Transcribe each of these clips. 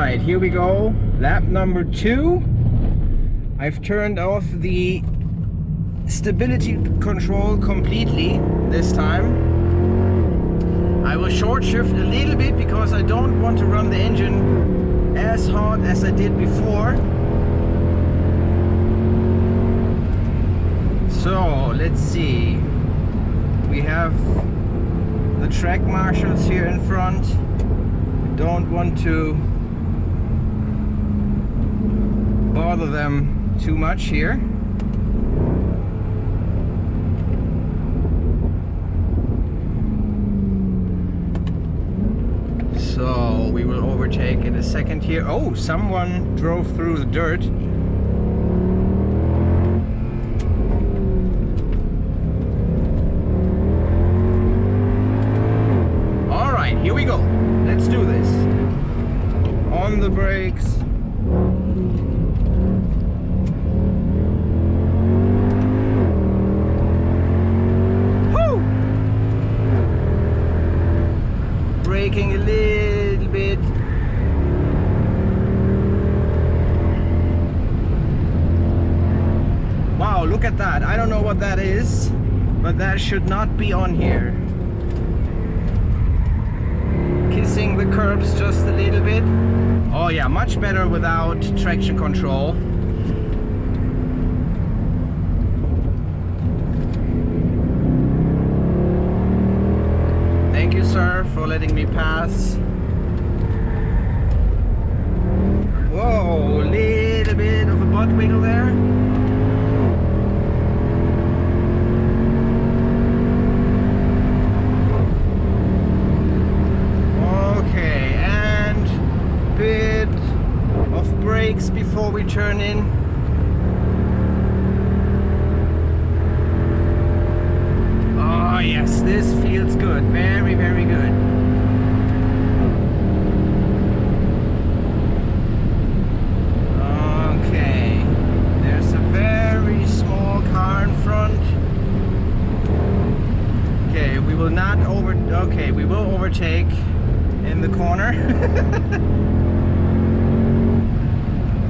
right, here we go. Lap number 2. I've turned off the stability control completely this time. I will short shift a little bit because I don't want to run the engine as hard as I did before. So let's see. We have the track marshals here in front. Don't want to bother them too much here. So we will overtake in a second here. Oh, someone drove through the dirt. All right, here we go. Let's do this. On the brakes. Woo! Braking a little bit. Wow, look at that. I don't know what that is, but that should not be on here. Kissing the curbs just a little bit. Oh yeah, much better without traction control. Thank you, sir, for letting me pass. Whoa, a little bit of a butt wiggle there. Okay, and bit of brakes before we turn in. Oh yes, this feels good. Very, very good. Okay, there's a very small car in front. Okay, we will not okay, we will overtake in the corner.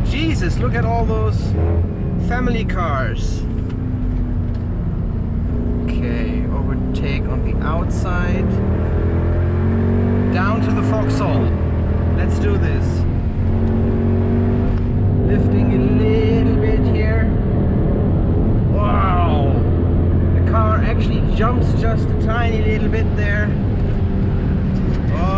Jesus, look at all those family cars. Okay, overtake on the outside. Down to the foxhole. Let's do this. Lifting a little bit here. Wow! The car actually jumps just a tiny little bit there.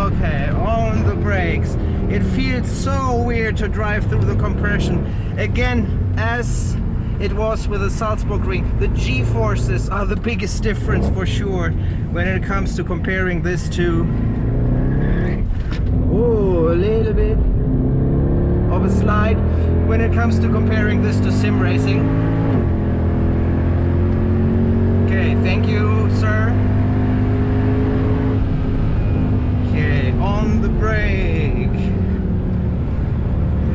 Okay, on the brakes. It feels so weird to drive through the compression. Again, as it was with the Salzburg ring, the G-forces are the biggest difference for sure when it comes to comparing this to... Oh, a little bit of a slide. When it comes to comparing this to sim racing. Okay, thank you, sir. Okay, on the brake.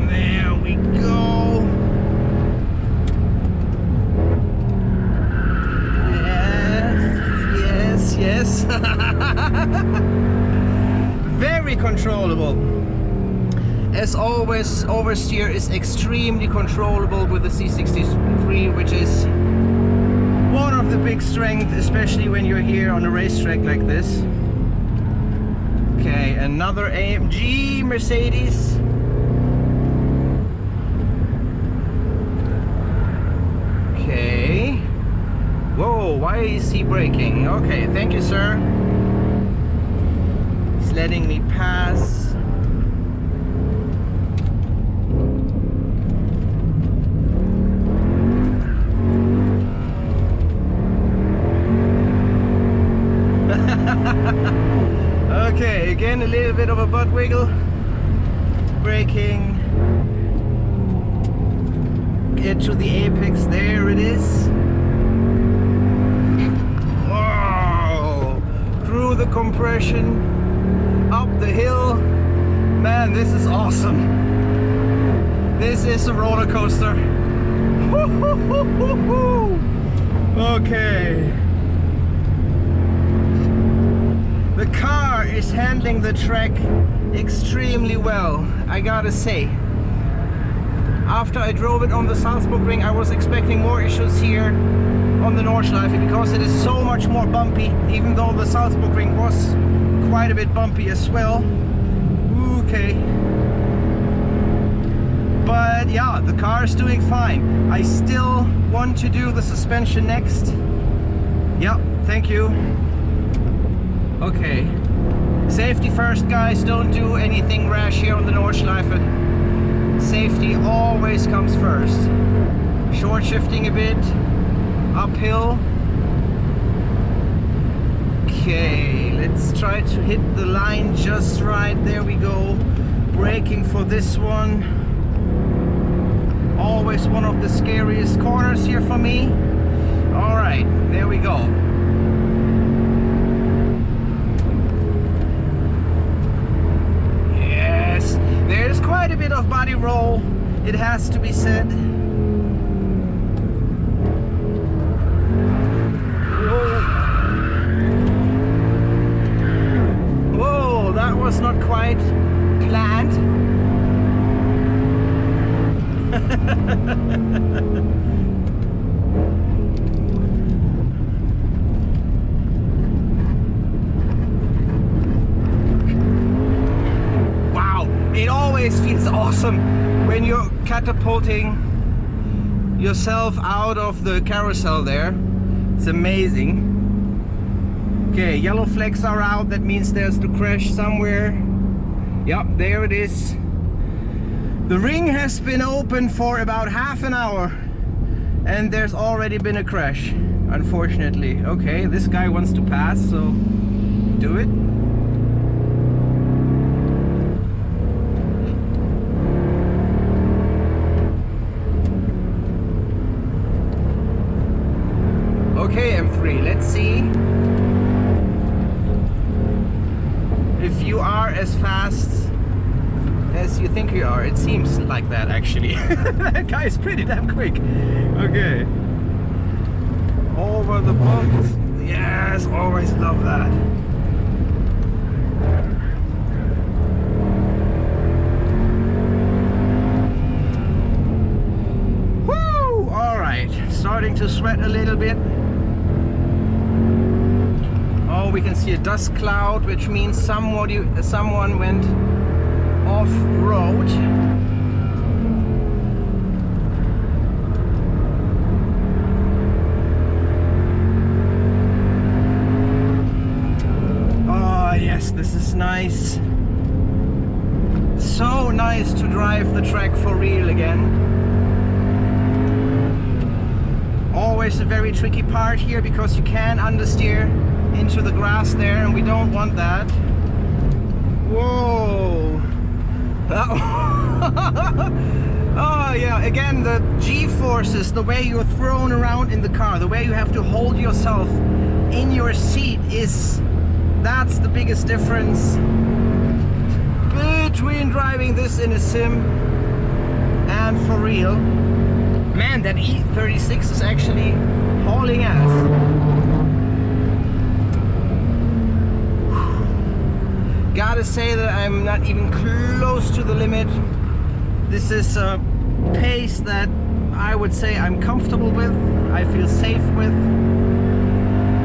There we go. Yes, yes, yes. Very controllable. As always, oversteer is extremely controllable with the C63, which is one of the big strengths, especially when you're here on a racetrack like this. Okay, another AMG Mercedes. Okay. Whoa, why is he braking? Okay, thank you, sir. He's letting me pass. Okay, again a little bit of a butt wiggle. Braking. Get to the apex, there it is. Whoa! Through the compression, up the hill. Man, this is awesome. This is a roller coaster. Okay. The car is handling the track extremely well, I gotta say. After I drove it on the Salzburg ring, I was expecting more issues here on the Nordschleife because it is so much more bumpy, even though the Salzburg ring was quite a bit bumpy as well. Okay. But yeah, the car is doing fine. I still want to do the suspension next. Yeah, thank you. Okay. Safety first, guys. Don't do anything rash here on the Nordschleife. Safety always comes first. Short shifting a bit. Uphill. Okay, let's try to hit the line just right. There we go. Braking for this one. Always one of the scariest corners here for me. All right, there we go. Yes, there's quite a bit of body roll, it has to be said. Whoa, that was not quite planned. Wow, it always feels awesome when you're catapulting yourself out of the carousel there. It's amazing. Okay, yellow flags are out, that means there's the crash somewhere. Yep, there it is. The ring has been open for about half an hour and there's already been a crash, unfortunately. Okay, this guy wants to pass, so do it. Okay, M3, let's see if you are as fast as you think you are. It seems like that, actually. That guy is pretty damn quick. Okay. Over the bumps. Yes, always love that. Woo! All right, starting to sweat a little bit. Oh, we can see a dust cloud, which means someone went off-road. Oh yes, this is nice. So nice to drive the track for real again. Always a very tricky part here because you can understeer into the grass there and we don't want that. Whoa! Oh yeah, again, the G-forces, the way you're thrown around in the car, the way you have to hold yourself in your seat that's the biggest difference between driving this in a sim and for real. Man, that E36 is actually hauling ass. Gotta say that I'm not even close to the limit. This is a pace that I would say I'm comfortable with, I feel safe with,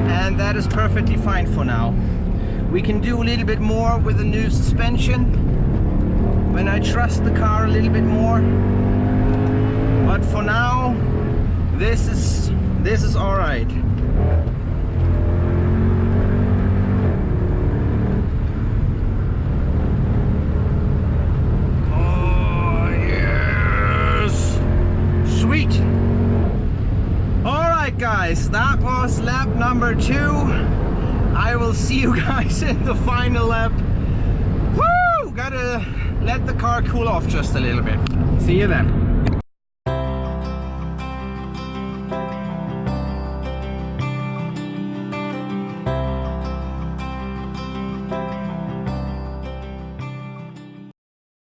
and that is perfectly fine for now. We can do a little bit more with the new suspension when I trust the car a little bit more, but for now this is all right. Guys, that was lap number 2. I will see you guys in the final lap. Woo! Gotta let the car cool off just a little bit. See you then.